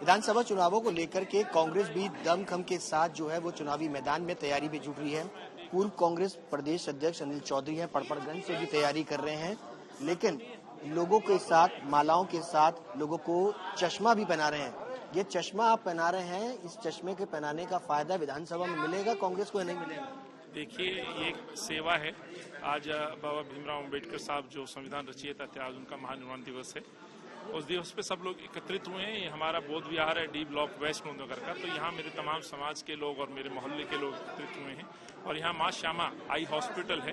विधानसभा चुनावों को लेकर के कांग्रेस भी दमखम के साथ जो है वो चुनावी मैदान में तैयारी में जुट रही है। पूर्व कांग्रेस प्रदेश अध्यक्ष अनिल चौधरी हैं, पड़पड़गंज से भी तैयारी कर रहे हैं, लेकिन लोगों के साथ मालाओं के साथ लोगों को चश्मा भी पहना रहे हैं। ये चश्मा आप पहना रहे हैं, इस चश्मे के पहनाने का फायदा विधानसभा में मिलेगा कांग्रेस को या नहीं मिलेगा? देखिए, ये एक सेवा है। आज बाबा भीमराव अम्बेडकर साहब जो संविधान रचयिता थे, आज उनका महानिर्वाण दिवस है। उस दिवस पे सब लोग एकत्रित हुए हैं। ये हमारा बोध विहार है, डी ब्लॉक वेस्ट नगर का। तो यहाँ मेरे तमाम समाज के लोग और मेरे मोहल्ले के लोग एकत्रित हुए हैं। और यहाँ माँ श्यामा आई हॉस्पिटल है,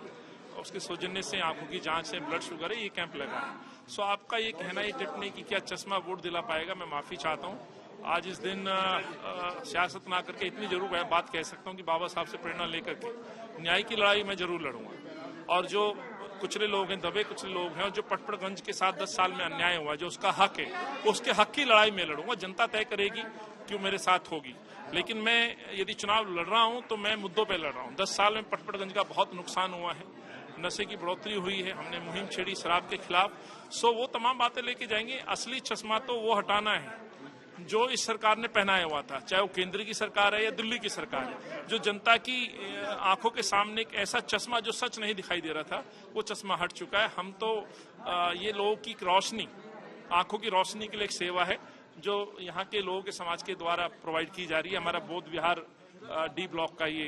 उसके सौजन्य से आंखों की जांच है, ब्लड शुगर है, ये कैंप लगा है। सो आपका ये कहना ये टिप्पणी कि क्या चश्मा वोट दिला पाएगा, मैं माफी चाहता हूँ। आज इस दिन सियासत ना करके इतनी जरूर बात कह सकता हूँ कि बाबा साहब से प्रेरणा लेकर के न्याय की लड़ाई मैं जरूर लड़ूंगा। और जो कुचले लोग हैं, दबे कुचले लोग हैं, और जो पटपड़गंज के साथ 10 साल में अन्याय हुआ, जो उसका हक है, उसके हक की लड़ाई में लड़ूंगा। जनता तय करेगी क्यों मेरे साथ होगी। लेकिन मैं यदि चुनाव लड़ रहा हूं तो मैं मुद्दों पे लड़ रहा हूं। 10 साल में पटपड़गंज का बहुत नुकसान हुआ है, नशे की बढ़ोतरी हुई है, हमने मुहिम छेड़ी शराब के खिलाफ। सो वो तमाम बातें लेके जाएंगे। असली चश्मा तो वो हटाना है जो इस सरकार ने पहनाया हुआ था, चाहे वो केंद्र की सरकार है या दिल्ली की सरकार है। जो जनता की आंखों के सामने एक ऐसा चश्मा जो सच नहीं दिखाई दे रहा था, वो चश्मा हट चुका है। हम तो ये लोगों की रोशनी, आंखों की रोशनी के लिए एक सेवा है जो यहाँ के लोगों के समाज के द्वारा प्रोवाइड की जा रही है। हमारा बोध विहार डी ब्लॉक का ये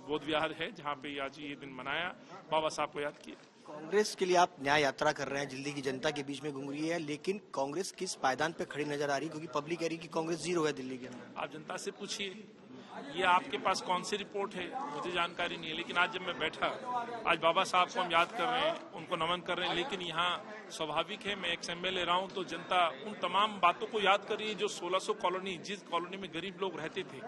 बोध विहार है, जहाँ पे आज ये दिन मनाया, बाबा साहब को याद किया। कांग्रेस के लिए आप न्याय यात्रा कर रहे हैं, दिल्ली की जनता के बीच में घूम रही है, लेकिन कांग्रेस किस पायदान पे खड़ी नजर आ रही है? क्योंकि पब्लिक कह रही है कि कांग्रेस जीरो है दिल्ली के अंदर। आप जनता से पूछिए, ये आपके पास कौन सी रिपोर्ट है, मुझे जानकारी नहीं है। लेकिन आज जब मैं बैठा, आज बाबा साहब को हम याद कर रहे हैं, उनको नमन कर रहे हैं, लेकिन यहाँ स्वाभाविक है, मैं एक एमएलए रहा हूँ, तो जनता उन तमाम बातों को याद कर रही है जो 1600 कॉलोनी, जिस कॉलोनी में गरीब लोग रहते थे,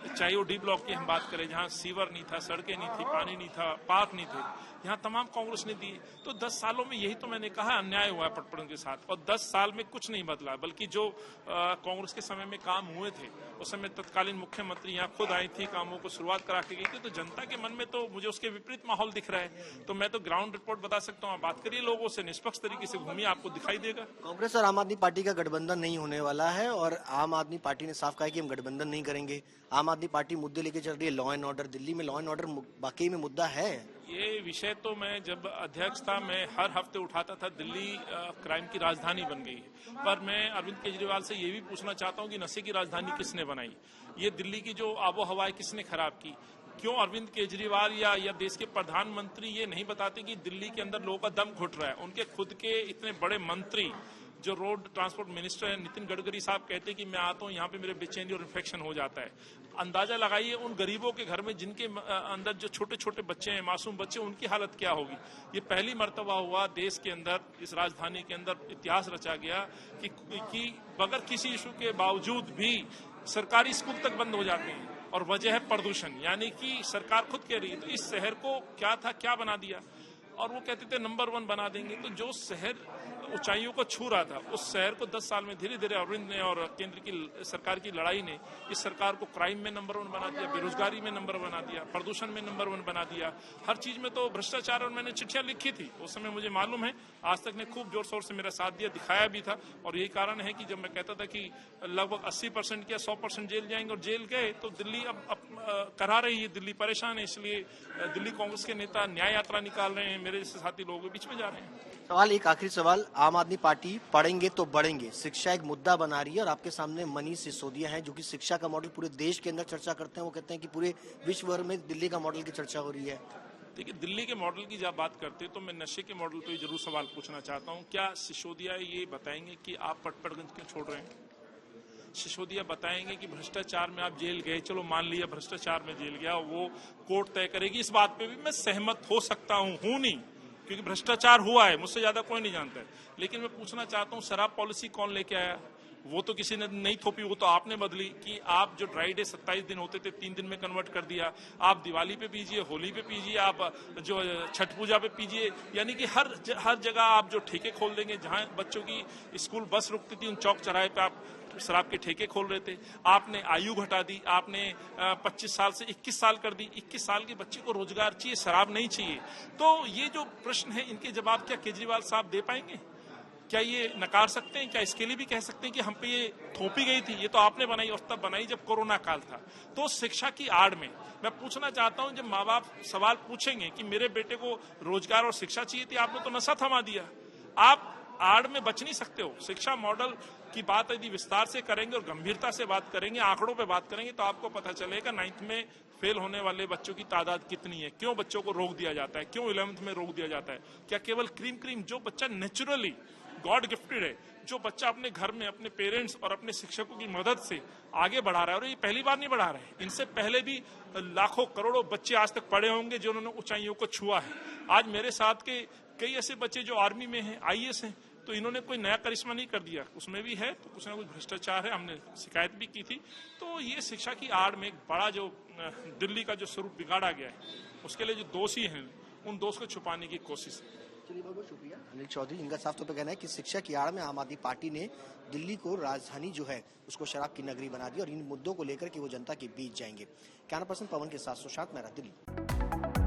चाहे वो डी ब्लॉक की हम बात करें, जहाँ सीवर नहीं था, सड़कें नहीं थी, पानी नहीं था, पार्क नहीं थे, यहाँ तमाम कांग्रेस ने दिए। तो 10 सालों में यही तो मैंने कहा अन्याय हुआ है पटपड़गंज के साथ। और 10 साल में कुछ नहीं बदला, बल्कि जो कांग्रेस के समय में काम हुए थे, उस समय तत्कालीन मुख्यमंत्री यहाँ खुद आई थी, कामों को शुरुआत करा के गई थी। तो जनता के मन में तो मुझे उसके विपरीत माहौल दिख रहा है। तो मैं तो ग्राउंड रिपोर्ट बता सकता हूँ। आप बात करिए लोगों से, निष्पक्ष तरीके से घूमिए, आपको दिखाई देगा। कांग्रेस और आम आदमी पार्टी का गठबंधन नहीं होने वाला है, और आम आदमी पार्टी ने साफ कहा है कि हम गठबंधन नहीं करेंगे। आम आदमी पार्टी मुद्दे लेके चल रही है, लॉ एंड ऑर्डर। दिल्ली में लॉ एंड ऑर्डर बाकी में मुद्दा है। ये विषय तो मैं जब अध्यक्ष था, मैं हर हफ्ते उठाता था। दिल्ली क्राइम की राजधानी बन गई है। पर मैं अरविंद केजरीवाल से ये भी पूछना चाहता हूँ कि नशे की राजधानी किसने बनाई? ये दिल्ली की जो आबो हवा है किसने खराब की? क्यों अरविंद केजरीवाल या देश के प्रधानमंत्री ये नहीं बताते कि दिल्ली के अंदर लोगों का दम घुट रहा है? उनके खुद के इतने बड़े मंत्री, जो रोड ट्रांसपोर्ट मिनिस्टर है नितिन गडकरी साहब, कहते हैं कि मैं आता हूँ यहाँ पे मेरे बेचैनी और इन्फेक्शन हो जाता है। अंदाजा लगाइए उन गरीबों के घर में जिनके अंदर जो छोटे छोटे बच्चे हैं, मासूम बच्चे, उनकी हालत क्या होगी। ये पहली मर्तबा हुआ देश के अंदर, इस राजधानी के अंदर इतिहास रचा गया कि बगैर किसी इशू के बावजूद भी सरकारी स्कूल तक बंद हो जाते हैं। और वजह है प्रदूषण, यानी कि सरकार खुद कह रही है। तो इस शहर को क्या था, क्या बना दिया। और वो कहते थे नंबर 1 बना देंगे। तो जो शहर ऊंचाइयों को छू रहा था, उस शहर को 10 साल में धीरे धीरे अरविंद ने और केंद्र की सरकार की लड़ाई ने इस सरकार को क्राइम में नंबर 1 बना दिया, बेरोजगारी में नंबर 1 बना दिया, प्रदूषण में नंबर 1 बना दिया, हर चीज में। तो भ्रष्टाचार, और मैंने चिट्ठियां लिखी थी उस समय, मुझे मालूम है। आज तक ने खूब जोर शोर से मेरा साथ दिया, दिखाया भी था। और यही कारण है कि जब मैं कहता था कि लगभग 80% या 100% जेल जाएंगे, और जेल गए, तो दिल्ली अब करा रही है, दिल्ली परेशान है। इसलिए दिल्ली कांग्रेस के नेता न्याय यात्रा निकाल रहे हैं, मेरे जैसे साथी लोगों के बीच में जा रहे हैं। सवाल, एक आखिरी सवाल, आम आदमी पार्टी पढ़ेंगे तो बढ़ेंगे, शिक्षा एक मुद्दा बना रही है, और आपके सामने मनीष सिसोदिया हैं जो कि शिक्षा का मॉडल पूरे देश के अंदर चर्चा करते हैं। वो कहते हैं कि पूरे विश्व भर में दिल्ली का मॉडल की चर्चा हो रही है। देखिए, दिल्ली के मॉडल की जब बात करते हैं तो मैं नशे के मॉडल पे जरूर सवाल पूछना चाहता हूँ। क्या सिसोदिया ये बताएंगे कि आप पटपड़गंज क्यों छोड़ रहे हैं? सिसोदिया बताएंगे कि भ्रष्टाचार में आप जेल गए, चलो मान लिया भ्रष्टाचार में जेल गया, वो कोर्ट तय करेगी। इस बात पे भी मैं सहमत हो सकता हूँ नहीं, क्योंकि भ्रष्टाचार हुआ है, मुझसे ज्यादा कोई नहीं जानता है। लेकिन मैं पूछना चाहता हूँ, शराब पॉलिसी कौन लेके आया? वो तो किसी ने नहीं थोपी, वो तो आपने बदली। कि आप जो ड्राई डे 27 दिन होते थे 3 दिन में कन्वर्ट कर दिया। आप दिवाली पे पीजिए, होली पे पीजिए, आप जो छठ पूजा पे पीजिए। यानी कि हर जगह आप जो ठेके खोल देंगे, जहां बच्चों की स्कूल बस रुकती थी, उन चौक चौराहे पे आप शराब के ठेके खोल रहे थे। आपने आयु घटा दी, आपने 25 साल से 21 साल कर दी। 21 साल के बच्चे को रोजगार चाहिए, शराब नहीं चाहिए। तो ये जो प्रश्न है, इनके जवाब क्या केजरीवाल साहब दे पाएंगे? क्या ये नकार सकते हैं? क्या इसके लिए भी कह सकते हैं कि हम पे ये थोपी गई थी? ये तो आपने बनाई और तब बनाई जब कोरोना काल था। तो शिक्षा की आड़ में मैं पूछना चाहता हूं, जब माँ बाप सवाल पूछेंगे कि मेरे बेटे को रोजगार और शिक्षा चाहिए थी, आपने तो नशा थमा दिया। आप आड़ में बच नहीं सकते हो। शिक्षा मॉडल की बात यदि विस्तार से करेंगे और गंभीरता से बात करेंगे, आंकड़ों पे बात करेंगे, तो आपको पता चलेगा 9th में फेल होने वाले बच्चों की तादाद कितनी है, क्यों बच्चों को रोक दिया जाता है, क्यों 11th में रोक दिया जाता है। क्या केवल क्रीम जो बच्चा नेचुरली गॉड गिफ्टेड है, जो बच्चा अपने घर में अपने पेरेंट्स और अपने शिक्षकों की मदद से आगे बढ़ा रहा है, और ये पहली बार नहीं बढ़ा रहे हैं, इनसे पहले भी लाखों करोड़ों बच्चे आज तक पढ़े होंगे जिन्होंने ऊंचाइयों को छुआ है। आज मेरे साथ के कई ऐसे बच्चे जो आर्मी में हैं, IAS हैं, तो इन्होंने कोई नया करिश्मा नहीं कर दिया, उसमें भी है तो कुछ ना कुछ भ्रष्टाचार है, हमने शिकायत भी की थी। तो ये शिक्षा की आड़ में एक बड़ा जो दिल्ली का जो स्वरूप बिगाड़ा गया है, उसके लिए जो दोषी हैं, उन दोष को छुपाने की कोशिश है। चलिए, बहुत बहुत शुक्रिया अनिल चौधरी। इनका साफ तौर पर कहना है कि शिक्षा की आड़ में आम आदमी पार्टी ने दिल्ली को राजधानी जो है उसको शराब की नगरी बना दी और इन मुद्दों को लेकर के वो जनता के बीच जाएंगे। कैमरा पर्सन पवन के साथ सुशांत मेहरा, दिल्ली।